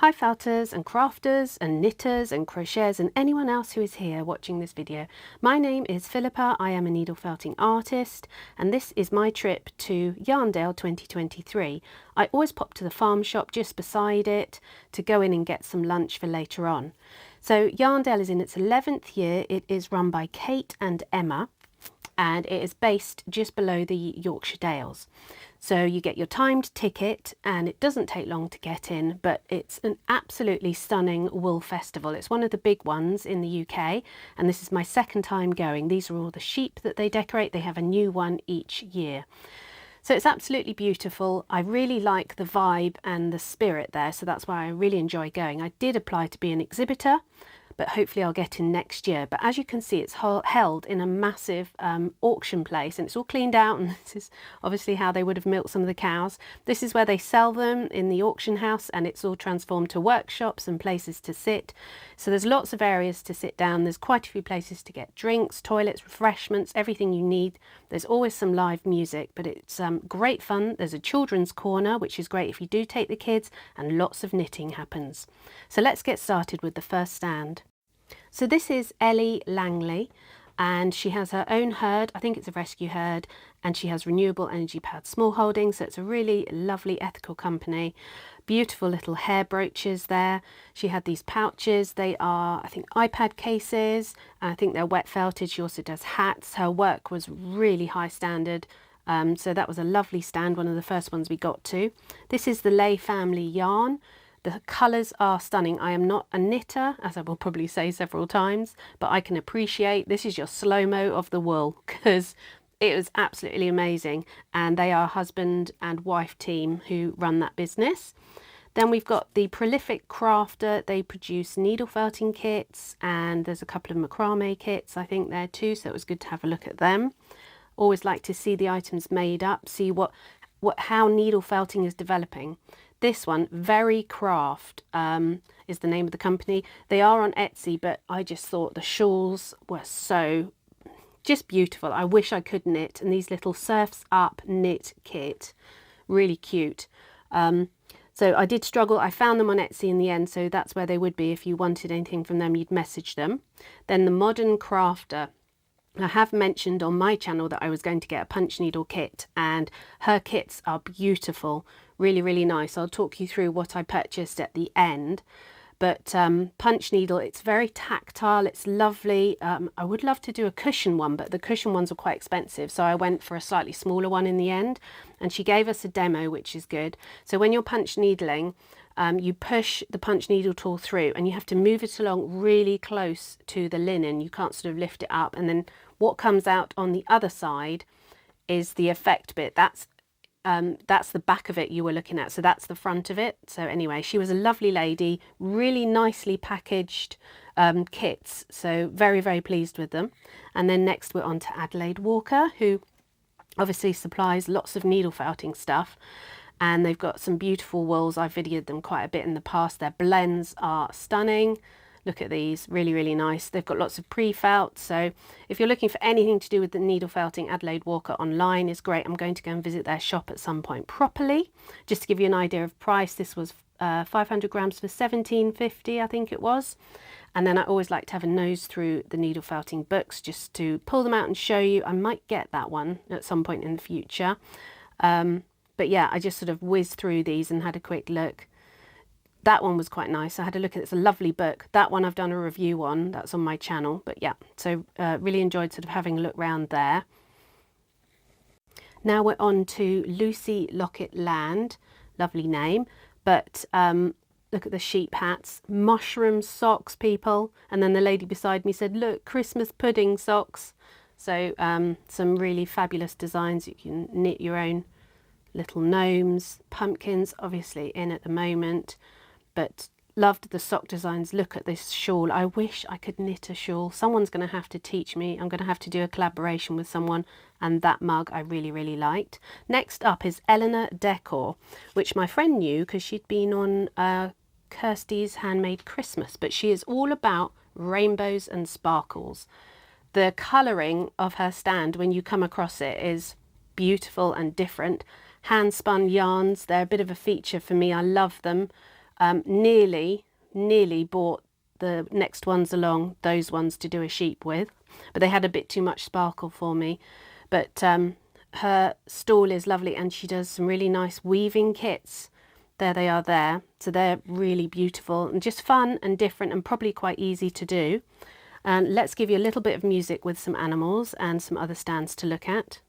Hi felters and crafters and knitters and crocheters and anyone else who is here watching this video. My name is Philippa, I am a needle felting artist and this is my trip to Yarndale 2023. I always pop to the farm shop just beside it to go in and get some lunch for later on. So Yarndale is in its 11th year. It is run by Kate and Emma and it is based just below the Yorkshire Dales. So you get your timed ticket and it doesn't take long to get in, but it's an absolutely stunning wool festival. It's one of the big ones in the UK and this is my second time going. These are all the sheep that they decorate. They have a new one each year. So it's absolutely beautiful. I really like the vibe and the spirit there, so that's why I really enjoy going. I did apply to be an exhibitor, but hopefully I'll get in next year. But as you can see, it's held in a massive auction place and it's all cleaned out, and this is obviously how they would have milked some of the cows. This is where they sell them in the auction house, and it's all transformed to workshops and places to sit. So there's lots of areas to sit down. There's quite a few places to get drinks, toilets, refreshments, everything you need. There's always some live music, but it's great fun. There's a children's corner, which is great if you do take the kids, and lots of knitting happens. So let's get started with the first stand. So this is Ellie Langley and she has her own herd. I think it's a rescue herd, and she has renewable energy powered small holdings. So it's a really lovely ethical company. Beautiful little hair brooches there. She had these pouches. They are, I think, iPad cases. And I think they're wet felted. She also does hats. Her work was really high standard. So that was a lovely stand, one of the first ones we got to. This is the Lay family yarn. The colours are stunning. I am not a knitter, as I will probably say several times, but I can appreciate this is your slow-mo of the wool, because it was absolutely amazing. And they are a husband and wife team who run that business. Then we've got the Prolific Crafter. They produce needle felting kits, and there's a couple of macrame kits I think there too, so it was good to have a look at them. Always like to see the items made up, see how needle felting is developing. This one, Very Craft, is the name of the company. They are on Etsy, but I just thought the shawls were so just beautiful. I wish I could knit, and these little Surfs Up knit kit, really cute. So I did struggle. I found them on Etsy in the end, so that's where they would be. If you wanted anything from them, you'd message them. Then the Modern Crafter. I have mentioned on my channel that I was going to get a punch needle kit, and her kits are beautiful, really, really nice. I'll talk you through what I purchased at the end. But punch needle, it's very tactile, it's lovely. I would love to do a cushion one, but the cushion ones are quite expensive, so I went for a slightly smaller one in the end, and she gave us a demo, which is good. So when you're punch needling, you push the punch needle tool through and you have to move it along really close to the linen. You can't sort of lift it up, and then what comes out on the other side is the effect bit. That's the back of it you were looking at, so that's the front of it. So anyway, she was a lovely lady, really nicely packaged kits, so very, very pleased with them. And then next we're on to Adelaide Walker, who obviously supplies lots of needle felting stuff, and they've got some beautiful wools. I've videoed them quite a bit in the past. Their blends are stunning. Look at these, really, really nice. They've got lots of pre-felt, so if you're looking for anything to do with the needle felting, Adelaide Walker online is great. I'm going to go and visit their shop at some point properly. Just to give you an idea of price, this was 500 grams for £17.50, I think it was. And then I always like to have a nose through the needle felting books just to pull them out and show you. I might get that one at some point in the future. But yeah, I just sort of whizzed through these and had a quick look. That one was quite nice. I had a look at it. It's a lovely book. That one I've done a review on. That's on my channel. But yeah, so really enjoyed sort of having a look round there. Now we're on to Lucy Lockett Land. Lovely name. But look at the sheep hats. Mushroom socks, people. And then the lady beside me said, look, Christmas pudding socks. So some really fabulous designs. You can knit your own little gnomes. Pumpkins, obviously, in at the moment. But loved the sock designs. Look at this shawl. I wish I could knit a shawl. Someone's going to have to teach me. I'm going to have to do a collaboration with someone. And that mug I really, really liked. Next up is Eleanor Decor, which my friend knew because she'd been on Kirsty's Handmade Christmas. But she is all about rainbows and sparkles. The colouring of her stand, when you come across it, is beautiful and different. Hand spun yarns, they're a bit of a feature for me. I love them. Nearly bought the next ones along, those ones to do a sheep with, but they had a bit too much sparkle for me. But her stall is lovely, and she does some really nice weaving kits. There they are there. So they're really beautiful and just fun and different and probably quite easy to do. And let's give you a little bit of music with some animals and some other stands to look at.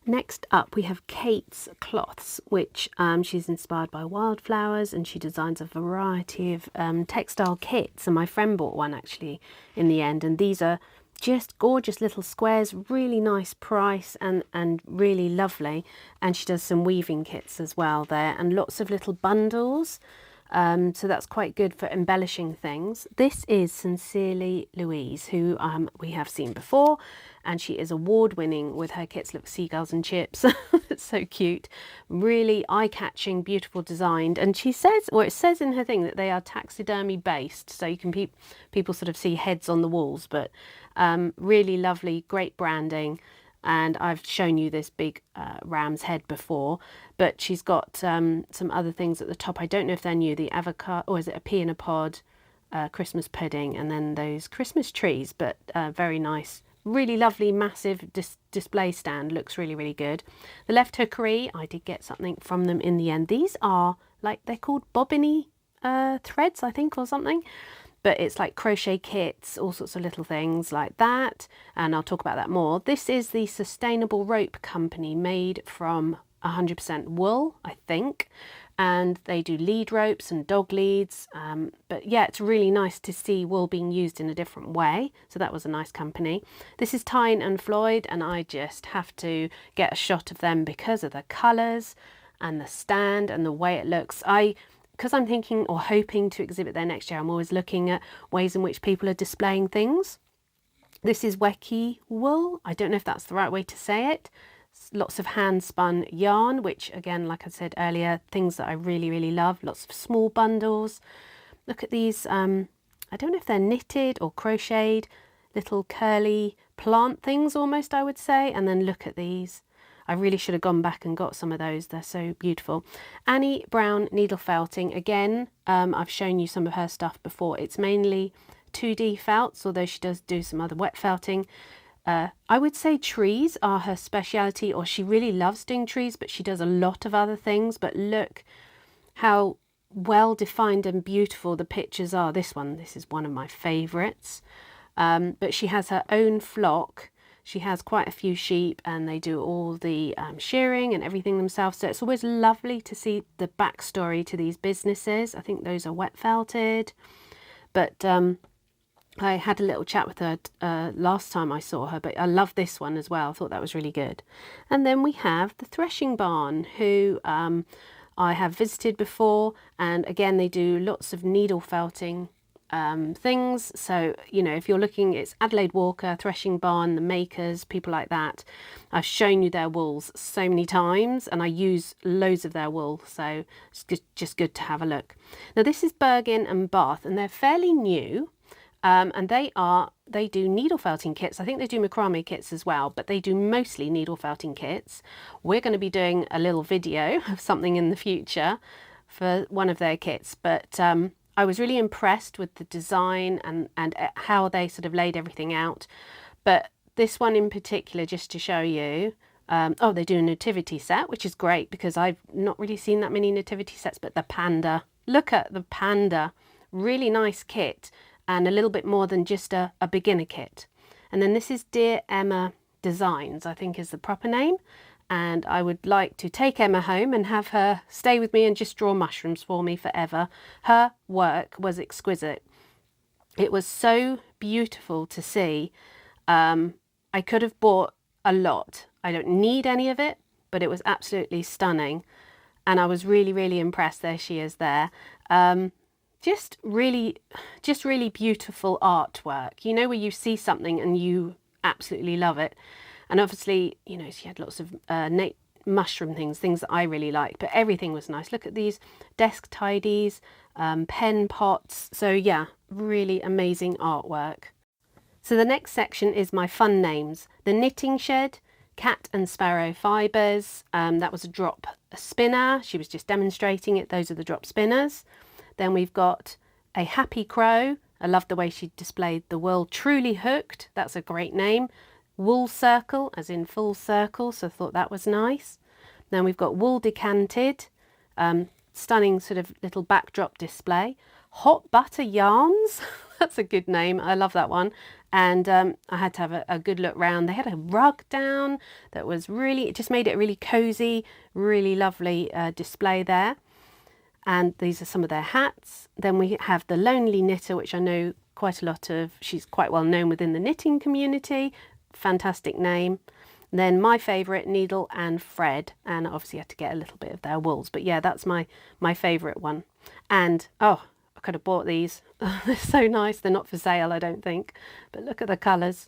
Next up we have Kate's Cloths, which she's inspired by wildflowers, and she designs a variety of textile kits, and my friend bought one actually in the end, and these are just gorgeous little squares, really nice price and really lovely. And she does some weaving kits as well there, and lots of little bundles. So that's quite good for embellishing things. This is Sincerely Louise, who we have seen before, and she is award-winning with her kits. Look, seagulls and chips. It's so cute, really eye-catching, beautiful designed. And she says, or it says in her thing, that they are taxidermy based, so you can people sort of see heads on the walls, but really lovely, great branding. And I've shown you this big ram's head before, but she's got some other things at the top. I don't know if they're new, the avocado, or is it a pea in a pod, Christmas pudding, and then those Christmas trees, but very nice, really lovely, massive display stand. Looks really, really good. The left hookery, I did get something from them in the end. These are like, they're called bobbiny threads, I think, or something. But it's like crochet kits, all sorts of little things like that, and I'll talk about that more. This is the Sustainable Rope Company, made from 100% wool, I think, and they do lead ropes and dog leads, but yeah, it's really nice to see wool being used in a different way, so that was a nice company. This is Tyne and Floyd, and I just have to get a shot of them because of the colours and the stand and the way it looks. Because I'm thinking or hoping to exhibit there next year, I'm always looking at ways in which people are displaying things. This is Weki wool. I don't know if that's the right way to say it. Lots of hand spun yarn, which again, like I said earlier, things that I really, really love. Lots of small bundles. Look at these. I don't know if they're knitted or crocheted, little curly plant things almost, I would say. And then look at these. I really should have gone back and got some of those. They're so beautiful. Annie Brown Needle Felting. Again, I've shown you some of her stuff before. It's mainly 2D felts, although she does do some other wet felting. I would say trees are her speciality, or she really loves doing trees, but she does a lot of other things. But look how well defined and beautiful the pictures are. This is one of my favourites. But she has her own flock. She has quite a few sheep and they do all the shearing and everything themselves. So it's always lovely to see the backstory to these businesses. I think those are wet felted. But I had a little chat with her last time I saw her, but I love this one as well. I thought that was really good. And then we have the Threshing Barn, who I have visited before. And again, they do lots of needle felting things. So, you know, if you're looking, it's Adelaide Walker, Threshing Barn, the makers, people like that. I've shown you their wools so many times and I use loads of their wool. So it's just good to have a look. Now this is Bergin and Bath and they're fairly new. And they do needle felting kits. I think they do macrame kits as well, but they do mostly needle felting kits. We're going to be doing a little video of something in the future for one of their kits, but I was really impressed with the design and how they sort of laid everything out. But this one in particular, just to show you, oh, they do a nativity set, which is great because I've not really seen that many nativity sets, but the panda, look at the panda, really nice kit. And a little bit more than just a beginner kit. And then this is Dear Emma Designs, I think is the proper name. And I would like to take Emma home and have her stay with me and just draw mushrooms for me forever. Her work was exquisite. It was so beautiful to see. I could have bought a lot. I don't need any of it, but it was absolutely stunning. And I was really, really impressed. There she is there. Just really beautiful artwork, you know, where you see something and you absolutely love it. And obviously, you know, she had lots of mushroom things that I really like, but everything was nice. Look at these desk tidies, pen pots. So yeah, really amazing artwork. So the next section is my fun names. The Knitting Shed, Cat and Sparrow Fibres. That was a drop spinner. She was just demonstrating it. Those are the drop spinners. Then we've got a Happy Crow. I love the way she displayed the wool. Truly Hooked, that's a great name. Wool Circle, as in full circle, so I thought that was nice. Then we've got Wool Decanted, stunning sort of little backdrop display. Hot Butter Yarns, that's a good name, I love that one. And I had to have a good look round. They had a rug down that was really, it just made it really cozy, really lovely display there. And these are some of their hats. Then we have the Lonely Knitter, which I know quite a lot of. She's quite well known within the knitting community. Fantastic name. And then my favourite, Needle and Thread. And obviously I had to get a little bit of their wools. But yeah, that's my favourite one. And, oh, I could have bought these. They're so nice. They're not for sale, I don't think. But look at the colours.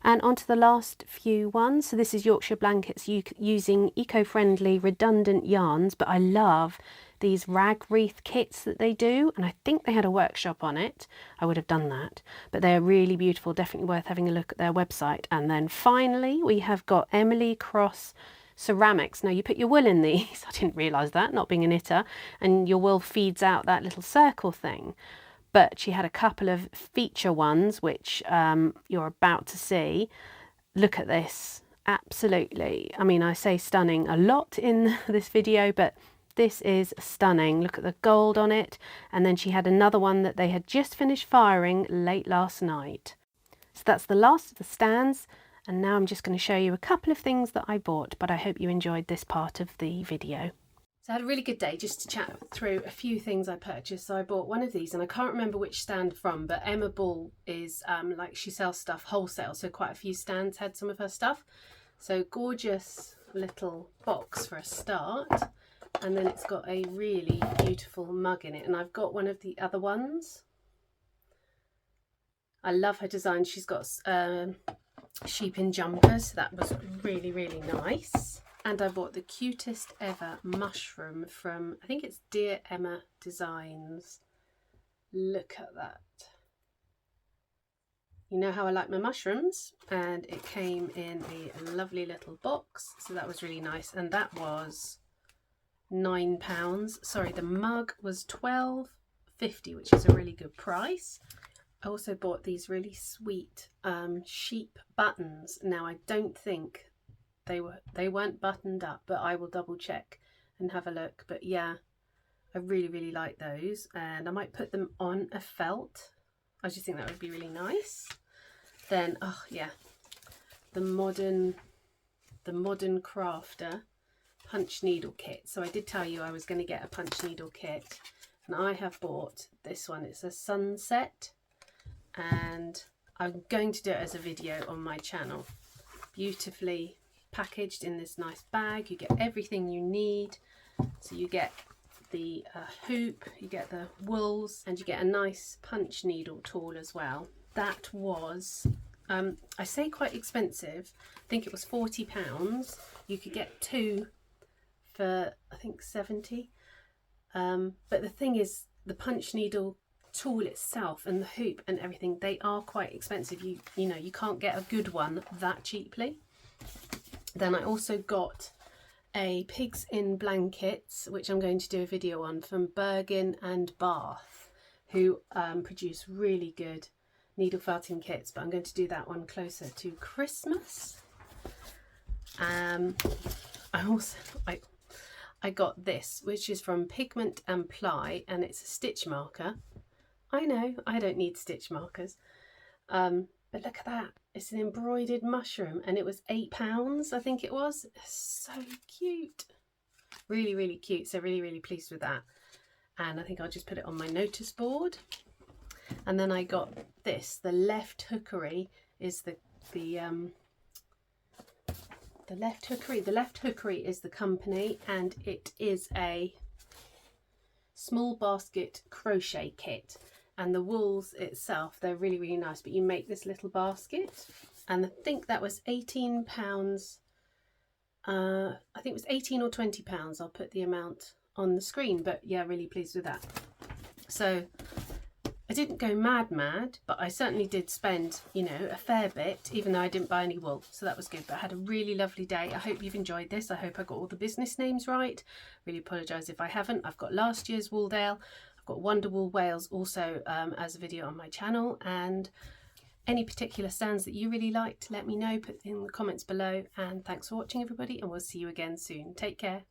And on to the last few ones. So this is Yorkshire blankets using eco-friendly redundant yarns, but I love these rag wreath kits that they do, and I think they had a workshop on it. I would have done that, but they're really beautiful, definitely worth having a look at their website. And then finally we have got Emily Cross ceramics. Now you put your wool in these, I didn't realise that, not being a knitter, and your wool feeds out that little circle thing. But she had a couple of feature ones which you're about to see. Look at this, absolutely. I mean, I say stunning a lot in this video, but this is stunning. Look at the gold on it. And then she had another one that they had just finished firing late last night. So that's the last of the stands. And now I'm just going to show you a couple of things that I bought, but I hope you enjoyed this part of the video. So I had a really good day just to chat through a few things I purchased. So I bought one of these, and I can't remember which stand from, but Emma Ball is like, she sells stuff wholesale, so quite a few stands had some of her stuff. So gorgeous little box for a start, and then it's got a really beautiful mug in it, and I've got one of the other ones. I love her design. She's got sheep in jumpers, so that was really, really nice. And I bought the cutest ever mushroom from, I think it's Dear Emma Designs. Look at that. You know how I like my mushrooms, and it came in a lovely little box, so that was really nice. And that was £9. Sorry, the mug was £12.50, which is a really good price. I also bought these really sweet sheep buttons. Now I don't think they weren't buttoned up, but I will double check and have a look. But yeah, I really, really like those, and I might put them on a felt. I just think that would be really nice. Then, oh yeah, the modern crafter punch needle kit. So I did tell you I was going to get a punch needle kit, and I have bought this one. It's a sunset, and I'm going to do it as a video on my channel. Beautifully packaged in this nice bag. You get everything you need. So you get the hoop, you get the wools, and you get a nice punch needle tool as well. That was I say quite expensive. I think it was £40. You could get two for I think 70. But the thing is, the punch needle tool itself and the hoop and everything, they are quite expensive. You know, you can't get a good one that cheaply. Then I also got a Pigs in Blankets, which I'm going to do a video on, from Bergen and Bath, who produce really good needle felting kits, but I'm going to do that one closer to Christmas. I got this, which is from Pigment and Ply, and it's a stitch marker. I know, I don't need stitch markers, but look at that. It's an embroidered mushroom, and it was £8, I think it was. So cute. Really, really cute. So really, really pleased with that. And I think I'll just put it on my notice board. And then I got this. The Left Hookery is the Left Hookery. The Left Hookery is the company, and it is a small basket crochet kit. And the wools itself, they're really, really nice, but you make this little basket, and I think that was £18. I think it was £18 or £20. I'll put the amount on the screen, but yeah, really pleased with that. So I didn't go mad, but I certainly did spend, you know, a fair bit, even though I didn't buy any wool. So that was good, but I had a really lovely day. I hope you've enjoyed this. I hope I got all the business names right. Really apologise if I haven't. I've got last year's Wooldale. I've got Wonderwool Wales also as a video on my channel. And any particular stands that you really liked, let me know. Put in the comments below. And thanks for watching, everybody. And we'll see you again soon. Take care.